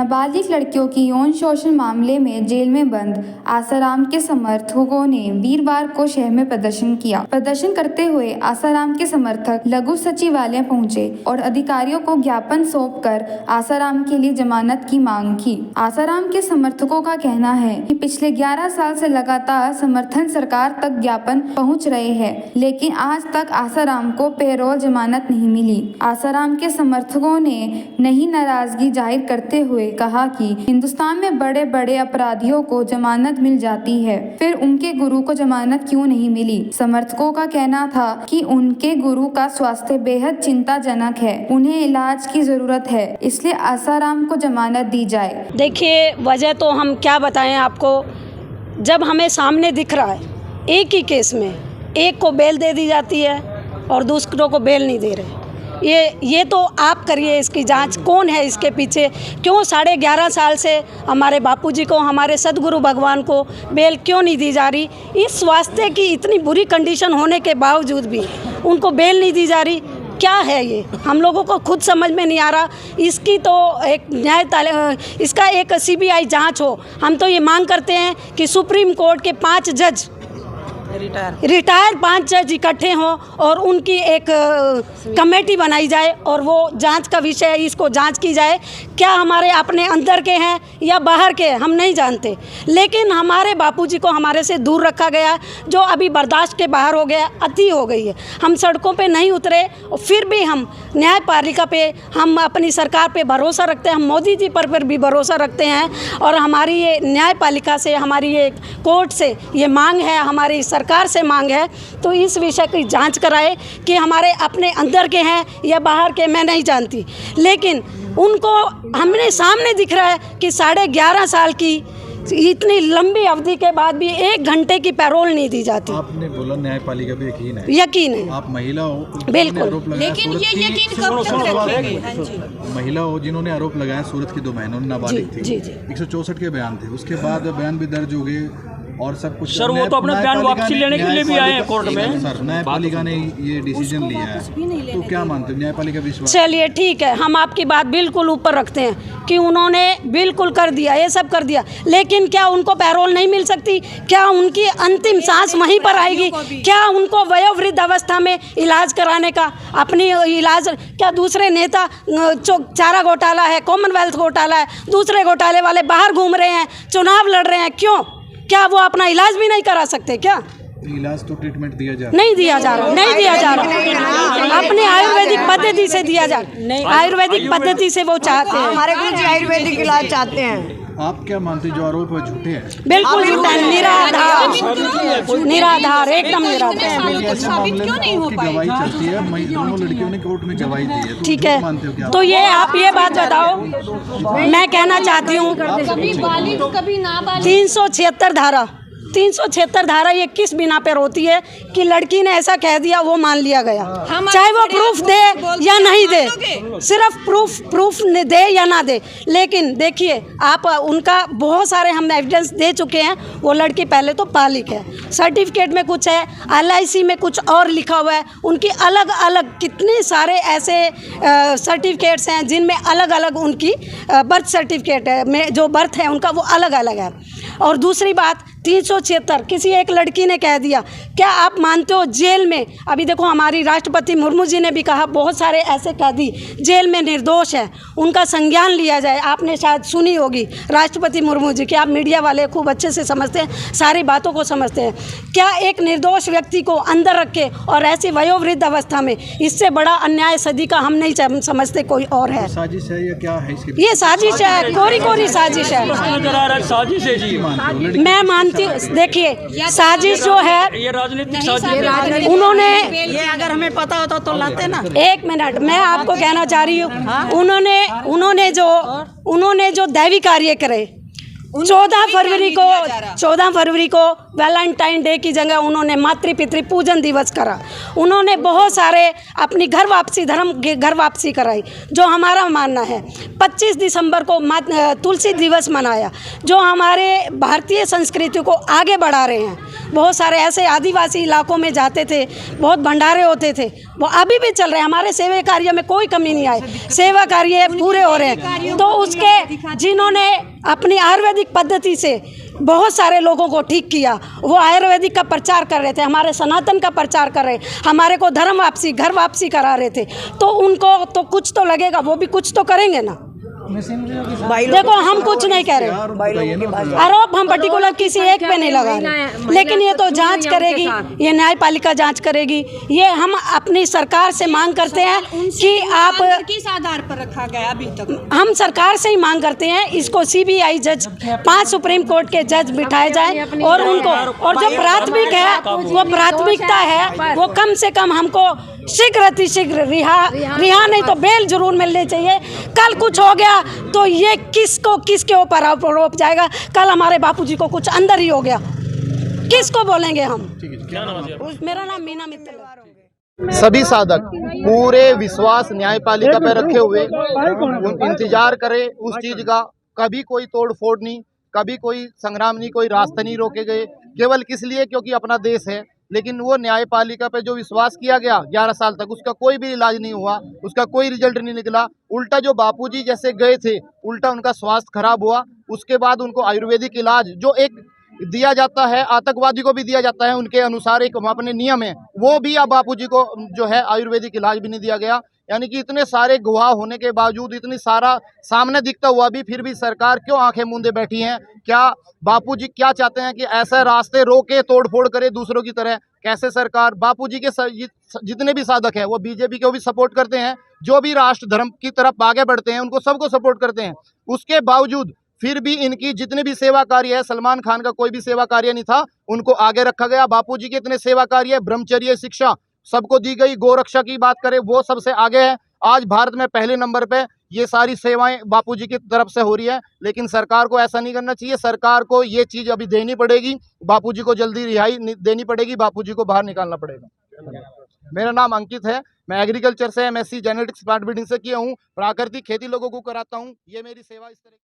नाबालिग लड़कियों की यौन शोषण मामले में जेल में बंद आसाराम के समर्थकों ने वीरवार को शहर में प्रदर्शन किया। प्रदर्शन करते हुए आसाराम के समर्थक लघु सचिवालय पहुंचे और अधिकारियों को ज्ञापन सौंपकर आसाराम के लिए जमानत की मांग की। आसाराम के समर्थकों का कहना है कि पिछले 11 साल से लगातार समर्थन सरकार तक ज्ञापन पहुंच रहे हैं, लेकिन आज तक आसाराम को पैरोल जमानत नहीं मिली। आसाराम के समर्थकों ने नई नाराजगी जाहिर करते हुए कहा कि हिंदुस्तान में बड़े बड़े अपराधियों को जमानत मिल जाती है, फिर उनके गुरु को जमानत क्यों नहीं मिली। समर्थकों का कहना था कि उनके गुरु का स्वास्थ्य बेहद चिंताजनक है, उन्हें इलाज की जरूरत है, इसलिए आसाराम को जमानत दी जाए। देखिए, वजह तो हम क्या बताएं आपको, जब हमें सामने दिख रहा है एक ही केस में एक को बेल दे दी जाती है और दूसरों को बेल नहीं दे रहे। ये तो आप करिए इसकी जांच, कौन है इसके पीछे, क्यों 11.5 साल से हमारे बापूजी को, हमारे सदगुरु भगवान को बेल क्यों नहीं दी जा रही। इस स्वास्थ्य की इतनी बुरी कंडीशन होने के बावजूद भी उनको बेल नहीं दी जा रही। क्या है ये, हम लोगों को खुद समझ में नहीं आ रहा। इसकी तो एक इसका एक CBI जांच हो। हम तो ये मांग करते हैं कि सुप्रीम कोर्ट के 5 जज रिटायर 5 जज इकट्ठे हों और उनकी एक कमेटी बनाई जाए और वो जांच का विषय है, इसको जांच की जाए। क्या हमारे अपने अंदर के हैं या बाहर के हैं हम नहीं जानते, लेकिन हमारे बापूजी को हमारे से दूर रखा गया, जो अभी बर्दाश्त के बाहर हो गया, अति हो गई है। हम सड़कों पे नहीं उतरे, फिर भी हम न्यायपालिका पे, हम अपनी सरकार पे भरोसा रखते हैं, हम मोदी जी पर भी भरोसा रखते हैं। और हमारी ये न्यायपालिका से, हमारी ये कोर्ट से ये मांग है, हमारी सरकार से मांग है, तो इस विषय की जांच कराए कि हमारे अपने अंदर के हैं या बाहर के, मैं नहीं जानती। लेकिन उनको हमने सामने दिख रहा है कि 11.5 साल की इतनी लंबी अवधि के बाद भी 1 घंटे की पैरोल नहीं दी जाती। आपने बोला न्यायपालिका पे यकीन है। आप महिला हो, बिल्कुल, लेकिन ये यकीन कब तक रखेंगे। महिला हो जिन्होंने आरोप लगाया सूरत की 2 बहनों नाबालिग थी, 164 के बयान थे, उसके बाद बयान भी दर्ज हो गए और सब कुछ। सर वो तो अपना बयान वापसी लेने के लिए भी आए हैं कोर्ट में। सर न्यायपालिका ने ये डिसीजन लिया है, तो क्या मानते हो न्यायपालिका विश्वास? चलिए ठीक है, हम आपकी बात बिल्कुल ऊपर रखते हैं कि उन्होंने बिल्कुल कर दिया, ये सब कर दिया, लेकिन क्या उनको पैरोल नहीं मिल सकती? क्या उनकी अंतिम सांस वहीं पर आएगी? क्या उनको वयोवृद्ध अवस्था में इलाज कराने का अपनी इलाज, क्या दूसरे नेता चारा घोटाला है, कॉमनवेल्थ घोटाला है, दूसरे घोटाले वाले बाहर घूम रहे हैं, चुनाव लड़ रहे हैं, क्यों? क्या वो अपना इलाज भी नहीं करा सकते? क्या इलाज तो ट्रीटमेंट दिया जा रहा, नहीं दिया जा रहा, नहीं दिया जा रहा, अपने आयुर्वेदिक पद्धति से दिया जा रहा, आयुर्वेदिक पद्धति से वो चाहते हैं, हमारे गुरुजी आयुर्वेदिक इलाज चाहते हैं। आप क्या मानते हैं जो आरोप है झूठे हैं? बिल्कुल झूठे हैं, निराधार, एकदम निराधार। साबित क्यों नहीं हो पाए? गवाही चलती है, दोनों लड़कियों ने कोर्ट में गवाही दी है, ठीक है, तो ये आप ये बात बताओ। मैं कहना चाहती हूँ 376 धारा ये किस बिना पर होती है कि लड़की ने ऐसा कह दिया, वो मान लिया गया, चाहे वो प्रूफ दे या नहीं दे, सिर्फ प्रूफ दे या ना दे। लेकिन देखिए आप, उनका बहुत सारे हम एविडेंस दे चुके हैं। वो लड़की पहले तो बालिग है, सर्टिफिकेट में कुछ है, LIC में कुछ और लिखा हुआ है, उनकी अलग अलग कितने सारे ऐसे सर्टिफिकेट्स हैं जिनमें अलग अलग उनकी बर्थ सर्टिफिकेट है में जो बर्थ है उनका वो अलग अलग है। और दूसरी बात 376 किसी एक लड़की ने कह दिया, क्या आप मानते हो जेल में, अभी देखो हमारी राष्ट्रपति मुर्मू जी ने भी कहा बहुत सारे ऐसे कैदी जेल में निर्दोष है, उनका संज्ञान लिया जाए। आपने शायद सुनी होगी राष्ट्रपति मुर्मू जी की, आप मीडिया वाले खूब अच्छे से समझते हैं, सारी बातों को समझते हैं। क्या एक निर्दोष व्यक्ति को अंदर रखे और ऐसी वयोवृद्ध अवस्था में, इससे बड़ा अन्याय सदी का हम नहीं समझते कोई और है। साजिश है या क्या है इसकी? ये साजिश है, कोरी साजिश है। मैं मानती हूँ, देखिए साजिश जो है ये राजनीतिक साजिश, उन्होंने ये अगर हमें पता होता तो लाते ना। 1 मिनट, मैं आपको कहना चाह रही हूँ, उन्होंने जो दैवी कार्य करे 14 फरवरी को वैलेंटाइन डे की जगह उन्होंने मातृ पितृ पूजन दिवस करा। उन्होंने बहुत सारे अपनी घर वापसी कराई, जो हमारा मानना है। 25 दिसंबर को तुलसी दिवस मनाया, जो हमारे भारतीय संस्कृति को आगे बढ़ा रहे हैं। बहुत सारे ऐसे आदिवासी इलाकों में जाते थे, बहुत भंडारे होते थे, वो अभी भी चल रहे हैं। हमारे सेवा कार्य में कोई कमी नहीं आई, सेवा कार्य पूरे हो रहे हैं। तो उसके जिन्होंने अपनी आयुर्वेदिक पद्धति से बहुत सारे लोगों को ठीक किया, वो आयुर्वेदिक का प्रचार कर रहे थे, हमारे सनातन का प्रचार कर रहे, हमारे को धर्म वापसी, घर वापसी करा रहे थे। तो उनको तो कुछ तो लगेगा, वो भी कुछ तो करेंगे ना। देखो हम कुछ नहीं कह रहे, आरोप हम पर्टिकुलर किसी एक पे नहीं लगा रहे, लेकिन ये तो जांच करेगी, ये न्यायपालिका जांच करेगी। ये हम अपनी सरकार से मांग करते हैं कि आप किस आधार पर रखा गया अभी तक? हम सरकार से ही मांग करते हैं इसको CBI जज, 5 सुप्रीम कोर्ट के जज बिठाए जाए और उनको, और जो प्राथमिक है वो प्राथमिकता है, वो कम से कम हमको शीघ्र अतिशीघ्र रिहा नहीं तो बेल जरूर मिलनी चाहिए। कल कुछ हो गया तो ये किसके ऊपर आरोप जाएगा? कल हमारे बापूजी को कुछ अंदर ही हो गया, किसको बोलेंगे हम? मेरा नाम मीना मित्तल है। सभी साधक पूरे विश्वास न्यायपालिका पे रखे हुए इंतजार करे उस चीज का। कभी कोई तोड़ फोड़ नहीं, कभी कोई संग्राम नहीं, कोई रास्ते नहीं रोके गए, केवल किस लिए? क्योंकि अपना देश है। लेकिन वो न्यायपालिका पे जो विश्वास किया गया 11 साल तक, उसका कोई भी इलाज नहीं हुआ, उसका कोई रिजल्ट नहीं निकला। उल्टा जो बापूजी जैसे गए थे, उल्टा उनका स्वास्थ्य खराब हुआ। उसके बाद उनको आयुर्वेदिक इलाज जो एक दिया जाता है, आतंकवादी को भी दिया जाता है, उनके अनुसार एक अपने नियम है, वो भी अब बापूजी को जो है आयुर्वेदिक इलाज भी नहीं दिया गया। यानी कि इतने सारे गवाह होने के बावजूद, इतनी सारा सामने दिखता हुआ भी, फिर भी सरकार क्यों आंखें मूंदे बैठी हैं? क्या बापूजी क्या चाहते हैं कि ऐसे रास्ते रोके, तोड़फोड़ करे दूसरों की तरह? कैसे सरकार? बापूजी के जितने भी साधक हैं वो बीजेपी को भी सपोर्ट करते हैं, जो भी राष्ट्र धर्म की तरफ आगे बढ़ते हैं उनको सबको सपोर्ट करते हैं। उसके बावजूद फिर भी इनकी जितने भी सेवा कार्य है, सलमान खान का कोई भी सेवा कार्य नहीं था, उनको आगे रखा गया। बापूजी के इतने सेवा कार्य, ब्रह्मचर्य शिक्षा सबको दी गई। गोरक्षा की बात करें, वो सबसे आगे है। आज भारत में पहले नंबर पे ये सारी सेवाएं बापूजी की तरफ से हो रही है। लेकिन सरकार को ऐसा नहीं करना चाहिए। सरकार को ये चीज़ अभी देनी पड़ेगी, बापूजी को जल्दी रिहाई देनी पड़ेगी, बापूजी को बाहर निकालना पड़ेगा। मेरा नाम अंकित है, मैं एग्रीकल्चर से MSc जेनेटिक्स प्लांट ब्रीडिंग से किया हूँ, प्राकृतिक खेती लोगों को कराता हूँ। ये मेरी सेवा इस तरह